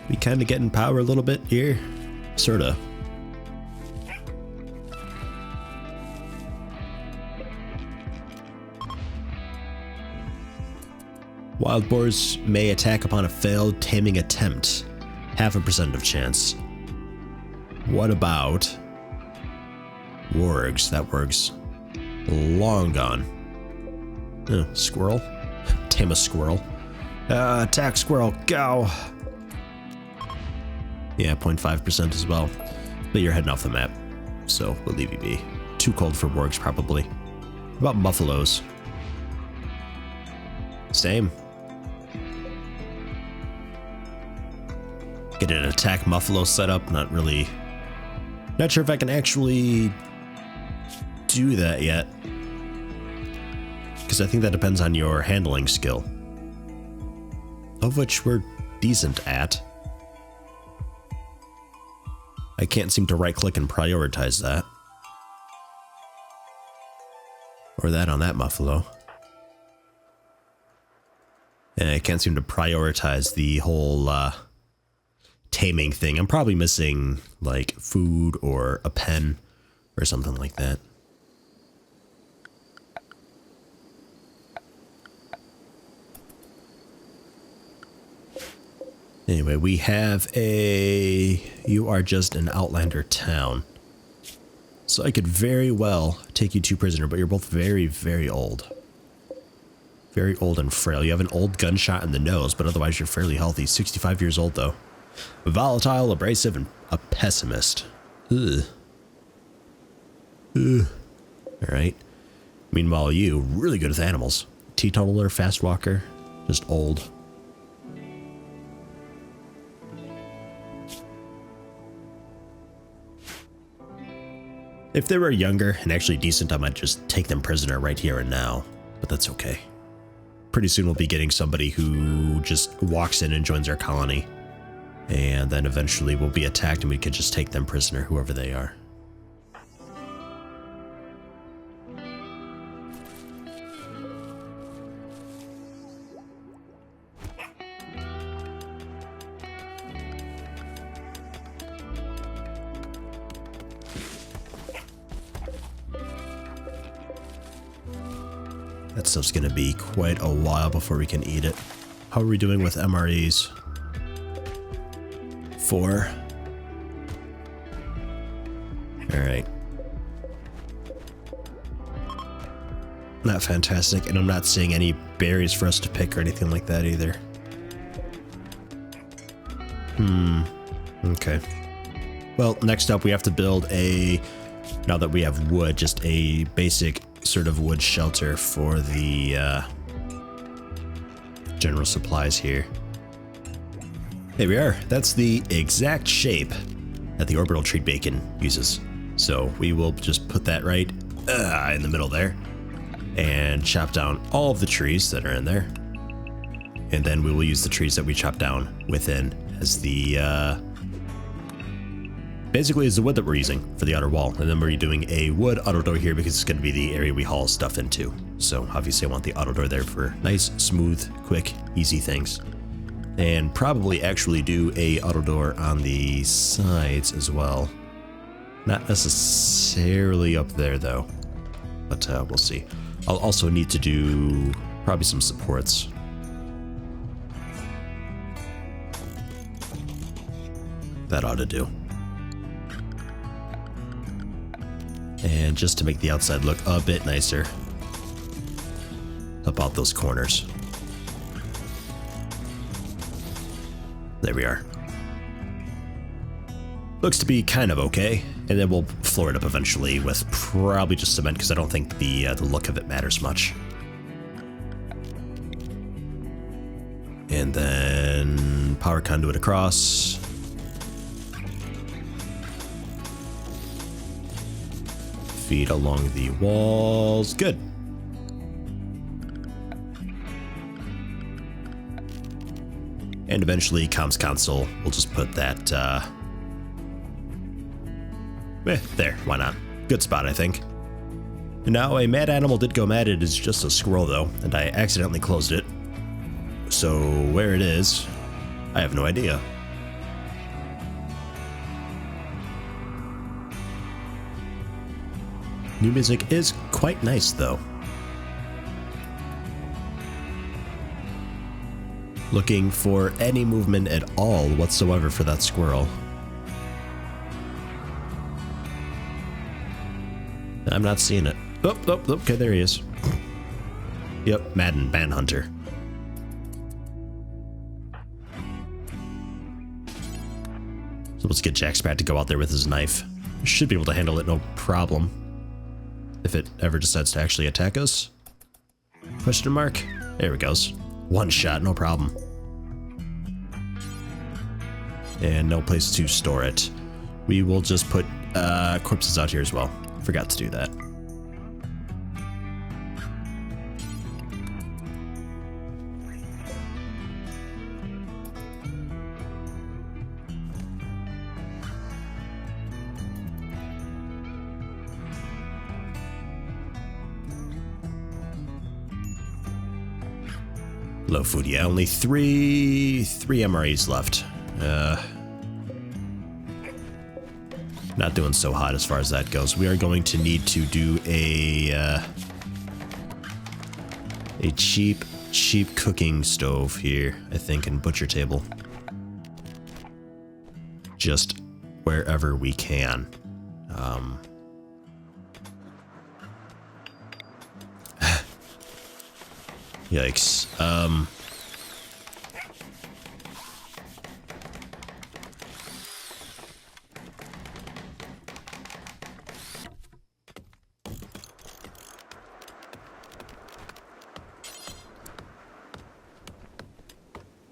We kind of getting power a little bit here. Sorta. Wild boars may attack upon a failed taming attempt. 0.5% of chance. What about wargs? That works. Long gone. Squirrel? Tame a squirrel. Attack squirrel, go! Yeah, 0.5% as well. But you're heading off the map, so we'll leave you be. Too cold for wargs, probably. What about buffaloes? Same. Get an attack buffalo set up, not really. Not sure if I can actually do that yet. Because I think that depends on your handling skill. Of which we're decent at. I can't seem to right click and prioritize that. Or that on that buffalo. And I can't seem to prioritize the whole taming thing. I'm probably missing like food or a pen or something like that. Anyway, we have a... You are just an outlander town. So I could very well take you two prisoner, but you're both very, very old. Very old and frail. You have an old gunshot in the nose, but otherwise you're fairly healthy. 65 years old, though. Volatile, abrasive, and a pessimist. Ugh. Ugh. Alright. Meanwhile, you, really good with animals. Teetotaler, fast walker, just old. If they were younger and actually decent, I might just take them prisoner right here and now, but that's okay. Pretty soon we'll be getting somebody who just walks in and joins our colony, and then eventually we'll be attacked and we could just take them prisoner, whoever they are. That stuff's gonna be quite a while before we can eat it. How are we doing with MREs? 4. Alright. Not fantastic, and I'm not seeing any berries for us to pick or anything like that either. Okay. Well, next up we have to build a, now that we have wood, just a basic sort of wood shelter for the general supplies here. There we are. That's the exact shape that the orbital tree bacon uses. So we will just put that right in the middle there and chop down all of the trees that are in there. And then we will use the trees that we chop down within as the basically is the wood that we're using for the outer wall. And then we're doing a wood auto door here because it's going to be the area we haul stuff into. So obviously I want the auto door there for nice, smooth, quick, easy things. And probably actually do a auto door on the sides as well. Not necessarily up there though, but we'll see. I'll also need to do probably some supports. That ought to do. And just to make the outside look a bit nicer, up out those corners. There we are. Looks to be kind of okay, and then we'll floor it up eventually with probably just cement because I don't think the look of it matters much. And then power conduit across. Feet along the walls. Good. And eventually comms console, we'll just put that there, why not? Good spot, I think. And now a mad animal did go mad. It is just a squirrel though, and I accidentally closed it. So where it is, I have no idea. New music is quite nice, though. Looking for any movement at all whatsoever for that squirrel. I'm not seeing it. Oh, okay, there he is. Yep, Manhunter. So let's get Jack Sprat to go out there with his knife. Should be able to handle it no problem. If it ever decides to actually attack us. Question mark? There it goes. One shot, no problem. And no place to store it. We will just put corpses out here as well. Forgot to do that. Low food, yeah, only three MREs left. Not doing so hot as far as that goes. We are going to need to do a cheap cooking stove here, I think, and butcher table. Just wherever we can. Yikes.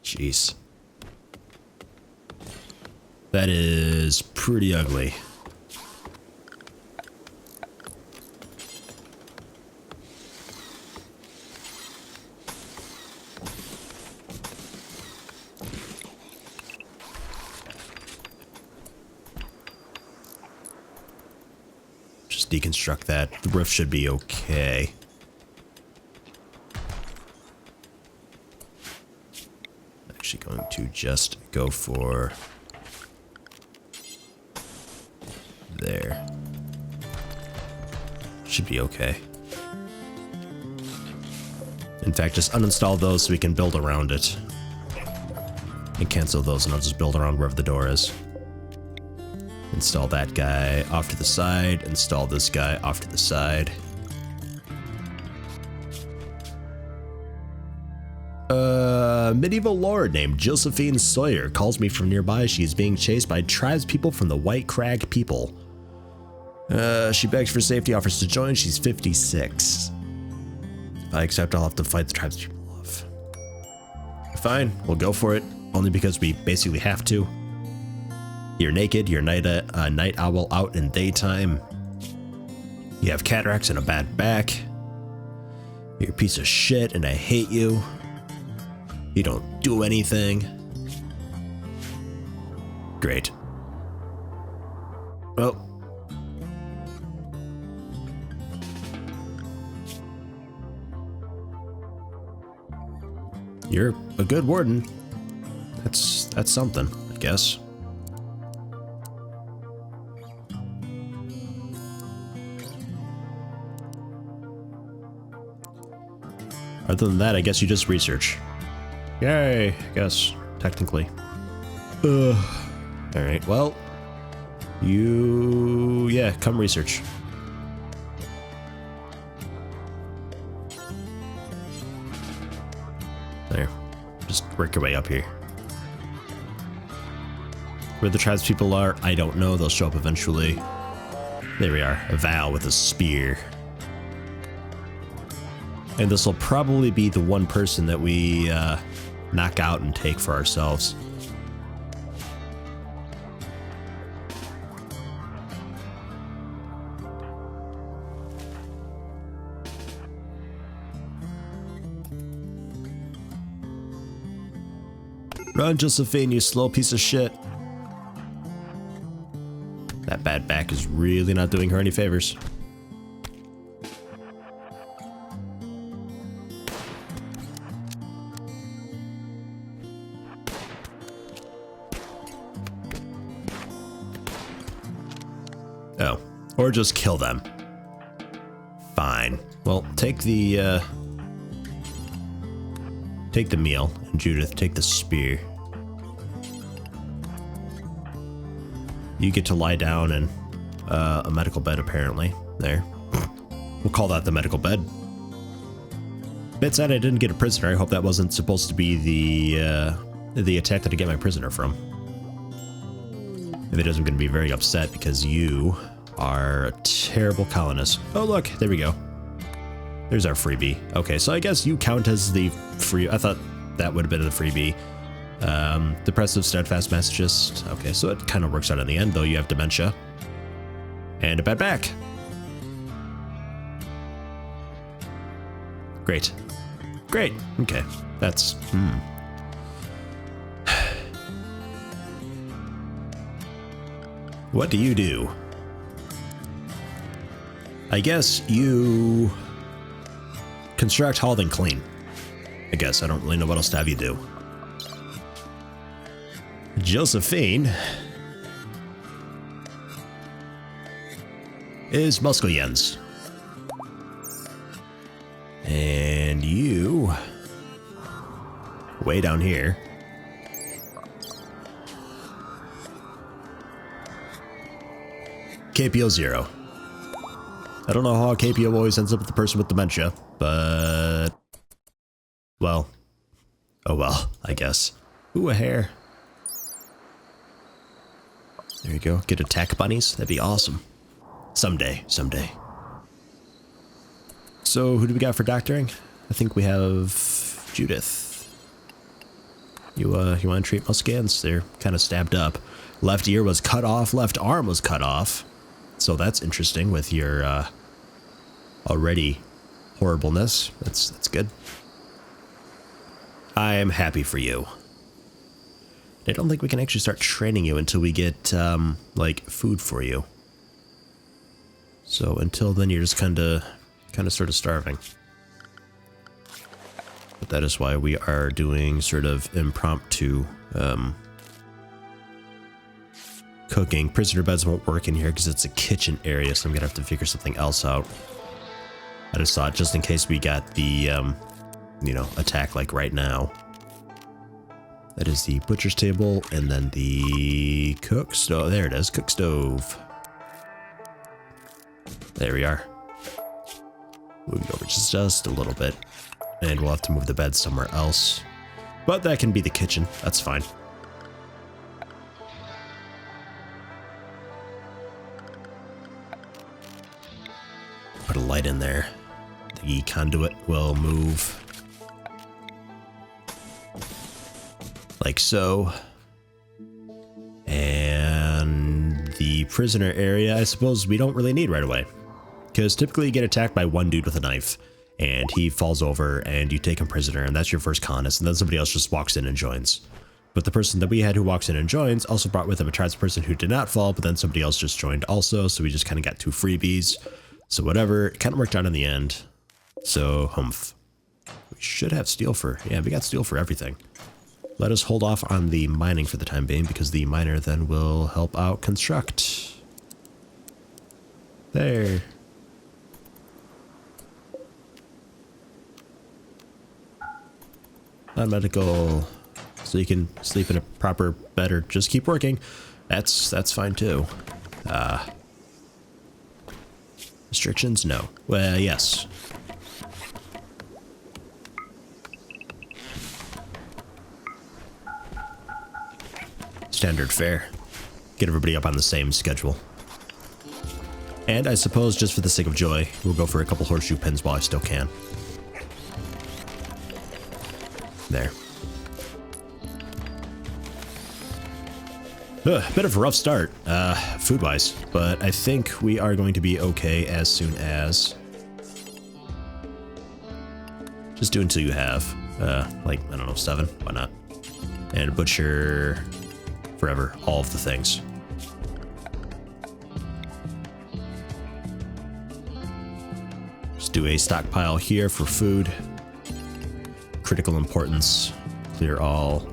Jeez. That is pretty ugly. Just deconstruct that. The roof should be okay. Actually going to just go for there. Should be okay. In fact, just uninstall those so we can build around it. And cancel those and I'll just build around wherever the door is. Install that guy off to the side, install this guy off to the side. Medieval lord named Josephine Sawyer calls me from nearby. She is being chased by tribespeople from the White Crag people. She begs for safety, offers to join. She's 56. If I accept, I'll have to fight the tribespeople off. Fine, we'll go for it. Only because we basically have to. You're naked, you're night owl out in daytime. You have cataracts and a bad back. You're a piece of shit and I hate you. You don't do anything. Great. Well. You're a good warden. That's something, I guess. Other than that, I guess you just research. Yay, I guess, technically. Alright, well, yeah, come research. There, just work your way up here. Where the tribespeople are, I don't know, they'll show up eventually. There we are, a Val with a spear. And this will probably be the one person that we knock out and take for ourselves. Run, Josephine, you slow piece of shit. That bad back is really not doing her any favors. Oh, or just kill them. Fine. Well, take the meal, and Judith, take the spear. You get to lie down in a medical bed, apparently. There. We'll call that the medical bed. Bit sad I didn't get a prisoner. I hope that wasn't supposed to be the attack that I get my prisoner from. If it is, I'm going to be very upset because you are a terrible colonist. Oh, look, there we go. There's our freebie. Okay, so I guess you count as the free. I thought that would have been the freebie. Depressive, steadfast masochist. Okay, so it kind of works out in the end, though you have dementia. And a bad back. Great. Great. Okay, that's... What do you do? I guess you construct, haul, then clean. I guess I don't really know what else to have you do. Josephine is Musclejens. And you way down here. KPO 0. I don't know how KPO always ends up with the person with dementia, but... well. Oh well, I guess. Ooh, a hair. There you go. Get attack bunnies. That'd be awesome. Someday. Someday. So, who do we got for doctoring? I think we have Judith. You want to treat Muscans? They're kind of stabbed up. Left ear was cut off. Left arm was cut off. So that's interesting with your already horribleness. That's good. I'm happy for you. I don't think we can actually start training you until we get like food for you. So until then, you're just kind of sort of starving. But that is why we are doing sort of impromptu cooking. Prisoner beds won't work in here because it's a kitchen area, so I'm gonna have to figure something else out. I just thought, just in case we got the, you know, attack like right now. That is the butcher's table, and then the cook stove. There it is, cook stove. There we are. Moving over just a little bit, and we'll have to move the bed somewhere else. But that can be the kitchen. That's fine. Put a light in there. The conduit will move like so. And the prisoner area, I suppose we don't really need right away. Because typically you get attacked by one dude with a knife, and he falls over, and you take him prisoner, and that's your first colonist, and then somebody else just walks in and joins. But the person that we had who walks in and joins also brought with him a tribesperson who did not fall, but then somebody else just joined also, so we just kind of got two freebies. So whatever, it kind of worked out in the end. So, humph. We should have steel for, yeah, we got steel for everything. Let us hold off on the mining for the time being, because the miner then will help out construct. There. Non-medical, so you can sleep in a proper bed or just keep working. That's fine too. Restrictions? No. Well, yes. Standard fare. Get everybody up on the same schedule. And I suppose just for the sake of joy, we'll go for a couple horseshoe pins while I still can. There. Bit of a rough start, food-wise, but I think we are going to be okay as soon as... just do until you have, like, I don't know, 7, why not? And butcher forever, all of the things. Just do a stockpile here for food. Critical importance, clear all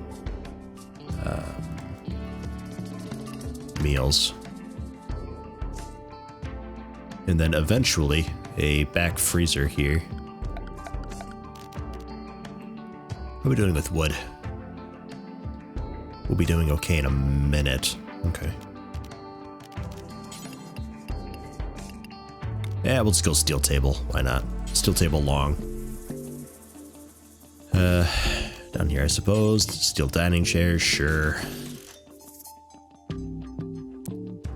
meals. And then eventually, a back freezer here. How are we doing with wood? We'll be doing okay in a minute. Okay. Yeah, we'll just go steel table. Why not? Steel table long. Down here, I suppose. Steel dining chair, sure.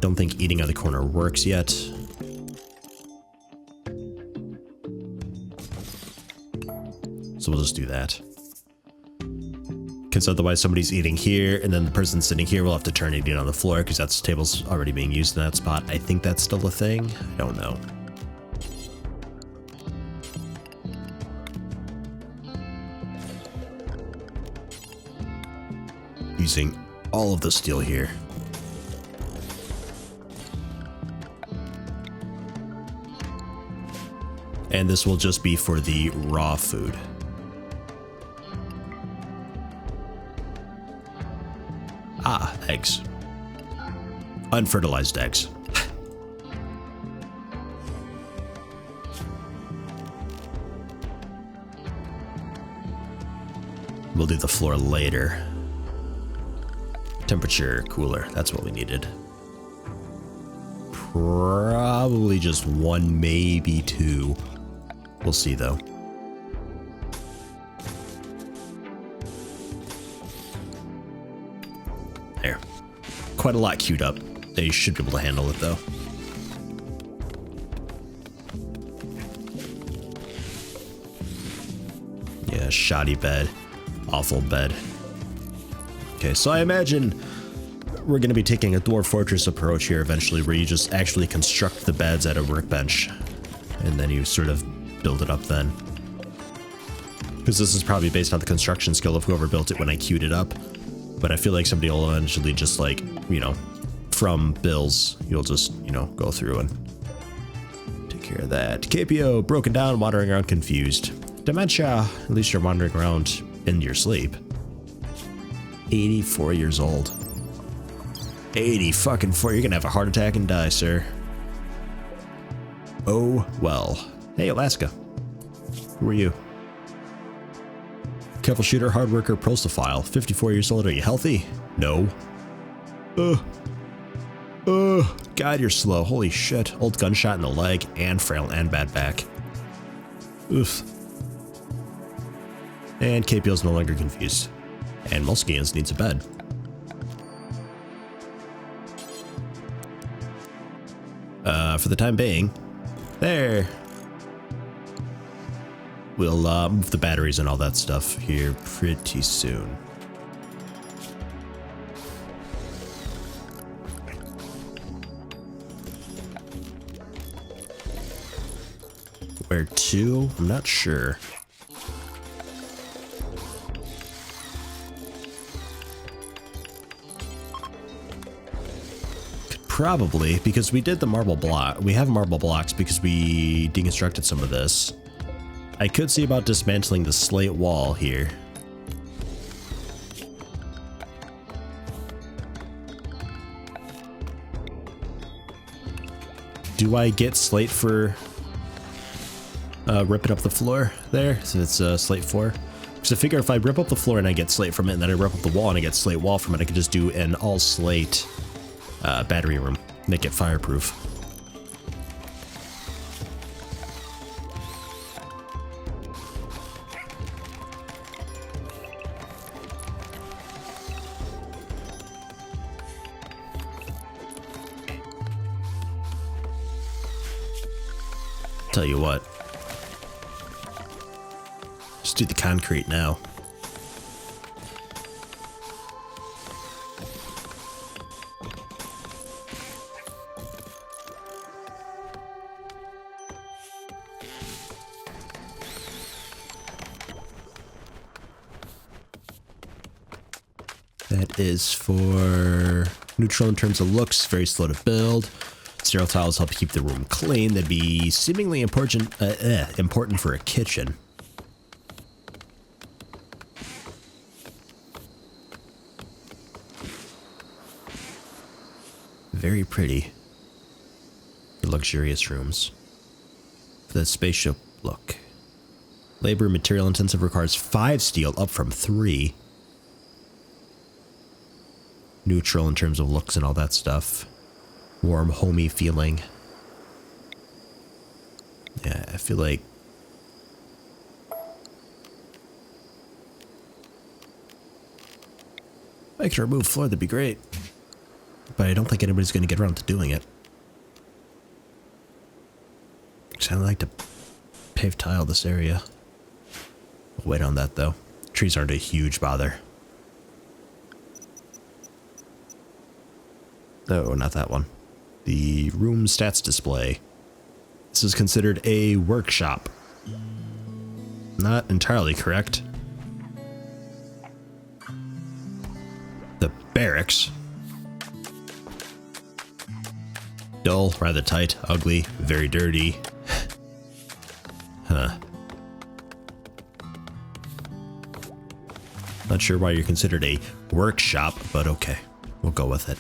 Don't think eating on the corner works yet. So we'll just do that. Because otherwise somebody's eating here, and then the person sitting here will have to turn eating on the floor, because that table's already being used in that spot. I think that's still a thing. I don't know. Using all of the steel here. And this will just be for the raw food. Ah, eggs. Unfertilized eggs. We'll do the floor later. Temperature cooler, that's what we needed. Probably just one, maybe two. We'll see though. There. Quite a lot queued up. They should be able to handle it though. Yeah, shoddy bed. Awful bed. Okay, so I imagine we're going to be taking a Dwarf Fortress approach here eventually, where you just actually construct the beds at a workbench, and then you sort of build it up then. Because this is probably based on the construction skill of whoever built it when I queued it up, but I feel like somebody will eventually just like, you know, from bills, you'll just, you know, go through and take care of that. KPO, broken down, wandering around confused. Dementia, at least you're wandering around in your sleep. 84 years old. 80 fucking 4. You're gonna have a heart attack and die, sir. Oh, well. Hey, Alaska. Who are you? Careful shooter, hard worker, prostophile. 54 years old. Are you healthy? No. God, you're slow. Holy shit. Old gunshot in the leg and frail and bad back. Oof. And KPL's no longer confused. And Mulskians needs a bed. For the time being, there. We'll move the batteries and all that stuff here pretty soon. Where to? I'm not sure. Probably, because we did the marble block. We have marble blocks because we deconstructed some of this. I could see about dismantling the slate wall here. Do I get slate for ripping up the floor there? So it's slate 4. Because I figure if I rip up the floor and I get slate from it, and then I rip up the wall and I get slate wall from it, I could just do an all slate battery room, make it fireproof. Tell you what, just do the concrete now. That is for neutral in terms of looks, very slow to build. Sterile tiles help keep the room clean. That'd be seemingly important for a kitchen. Very pretty. Luxurious rooms. The spaceship look. Labor material intensive requires 5 steel, up from 3. Neutral in terms of looks and all that stuff. Warm, homey feeling. Yeah, I feel like if I could remove floor, that'd be great. But I don't think anybody's going to get around to doing it. Because I like to pave tile this area. We'll wait on that though. Trees aren't a huge bother. No, not that one. The room stats display. This is considered a workshop. Not entirely correct. The barracks. Dull, rather tight, ugly, very dirty. Huh. Not sure why you're considered a workshop, but okay. We'll go with it.